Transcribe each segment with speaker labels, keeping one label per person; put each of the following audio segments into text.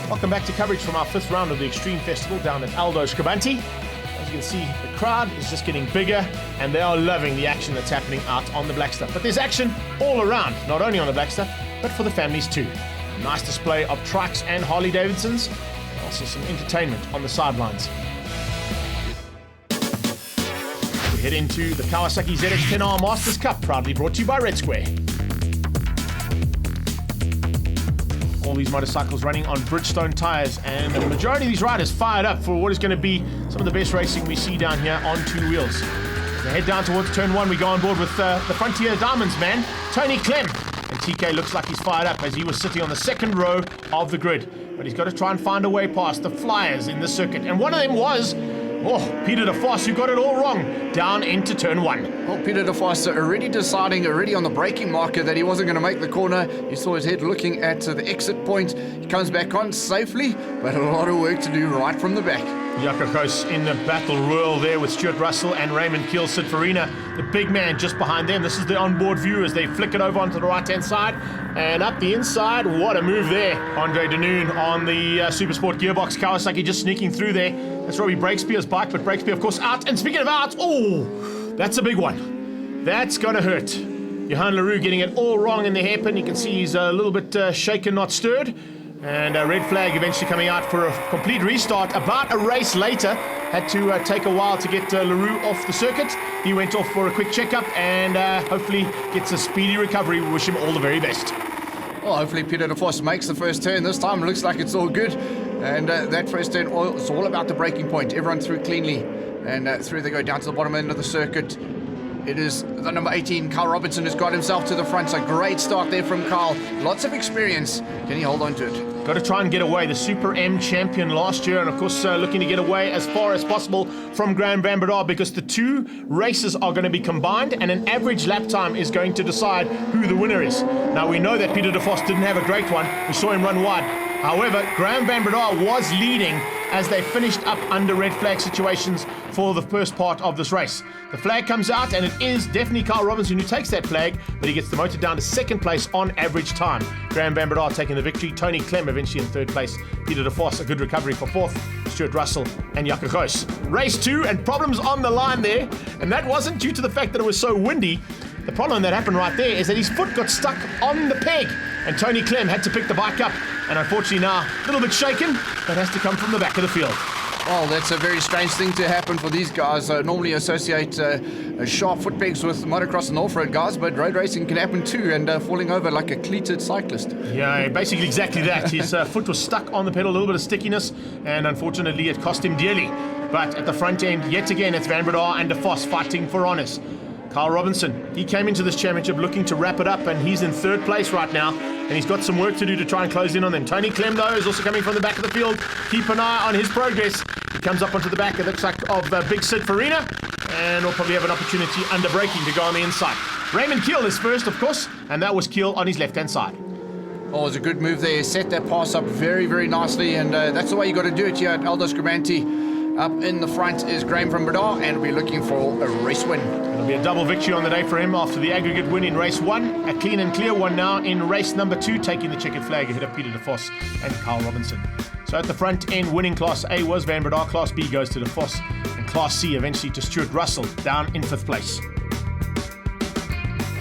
Speaker 1: Welcome back to coverage from our 5th round of the Extreme Festival down at Aldo, Scribante. As you can see, the crowd is just getting bigger and they are loving the action that's happening out on the black stuff. But there's action all around, not only on the black stuff, but for the families too. A nice display of trikes and Harley Davidsons, and also some entertainment on the sidelines. We head into the Kawasaki ZX10 Masters Cup, proudly brought to you by Red Square. All these motorcycles running on Bridgestone tyres, and the majority of these riders fired up for what is going to be some of the best racing we see down here on 2 wheels. As they head down towards turn 1, we go on board with the Frontier Diamonds man, Tony Clem. And TK looks like he's fired up as he was sitting on the 2nd row of the grid. But he's got to try and find a way past the flyers in the circuit. And one of them was Peter de Vos, who got it all wrong, down into turn 1.
Speaker 2: Well, Peter de Vos already deciding on the braking marker that he wasn't going to make the corner. You saw his head looking at the exit point. He comes back on safely, but a lot of work to do right from the back.
Speaker 1: Yakakos in the battle royal there with Stuart Russell and Raymond Kiel-Sidfarina, the big man just behind them. This is the onboard view as they flick it over onto the right-hand side and up the inside. What a move there. Andre Denoon on the Supersport gearbox. Kawasaki just sneaking through there. That's Robbie Breakspear's bike, but Breakspear, of course, out. And speaking of out, that's a big one. That's going to hurt. Johan Leroux getting it all wrong in the hairpin. You can see he's a little bit shaken, not stirred. And a red flag eventually coming out for a complete restart. About a race later, had to take a while to get Leroux off the circuit. He went off for a quick checkup and hopefully gets a speedy recovery. We wish him all the very best.
Speaker 2: Well, hopefully Peter de Vos makes the first turn this time. It looks like it's all good. And that first turn, it's all about the braking point. Everyone through cleanly. And through they go down to the bottom end of the circuit. It is the number 18, Carl Robinson, who's got himself to the front. So great start there from Carl. Lots of experience. Can he hold on to it?
Speaker 1: Got to try and get away. The Super M champion last year, and of course looking to get away as far as possible from Graham Van Breda, because the 2 races are going to be combined and an average lap time is going to decide who the winner is. Now we know that Peter de Vos didn't have a great one. We saw him run wide. However, Graham Van Breda was leading as they finished up under red flag situations for the first part of this race. The flag comes out and it is definitely Carl Robinson who takes that flag, but he gets demoted down to 2nd place on average time. Graham Van Breda taking the victory. Tony Clem eventually in 3rd place. Peter de Vos a good recovery for 4th. Stuart Russell and Yakakos. Race 2 and problems on the line there, and that wasn't due to the fact that it was so windy. The problem that happened right there is that his foot got stuck on the peg and Tony Clem had to pick the bike up, and unfortunately now a little bit shaken. That has to come from the back of the field.
Speaker 2: Well, that's a very strange thing to happen for these guys. Normally associate sharp foot pegs with motocross and off-road guys, but road racing can happen too, and falling over like a cleated cyclist.
Speaker 1: Yeah, basically exactly that. His foot was stuck on the pedal, a little bit of stickiness, and unfortunately it cost him dearly. But at the front end, yet again, it's Van Breda and de Vos fighting for honours. Carl Robinson, he came into this championship looking to wrap it up, and he's in 3rd place right now, and he's got some work to do to try and close in on them. Tony Clem, though, is also coming from the back of the field. Keep an eye on his progress. He comes up onto the back, it looks like, of Big Sid Farina, and will probably have an opportunity under braking to go on the inside. Raymond Kiel is first, of course, and that was Kiel on his left-hand side.
Speaker 2: Oh, it was a good move there. Set that pass up very, very nicely, and that's the way you got to do it here at Aldo Scribante. Up in the front is Graham Van Breda, and we're looking for a race win.
Speaker 1: It'll be a double victory on the day for him after the aggregate win in race 1. A clean and clear one now in race number 2, taking the checkered flag ahead of Peter de Vos and Carl Robinson. So at the front end, winning Class A was Van Breda, Class B goes to de Vos, and Class C eventually to Stuart Russell, down in 5th place.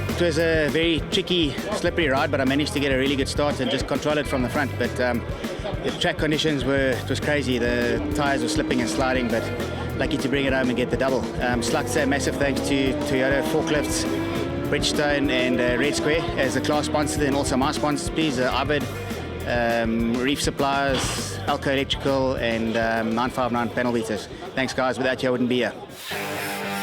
Speaker 3: It was a very tricky, slippery ride, but I managed to get a really good start and just control it from the front. But the track conditions it was crazy. The tyres were slipping and sliding, but lucky to bring it home and get the double. Just like to say a massive thanks to Toyota, Forklifts, Bridgestone and Red Square as the class sponsor, and also my sponsors, please, Ibid, Reef Suppliers, Alco Electrical and 959 Panel Beaters. Thanks guys, without you I wouldn't be here.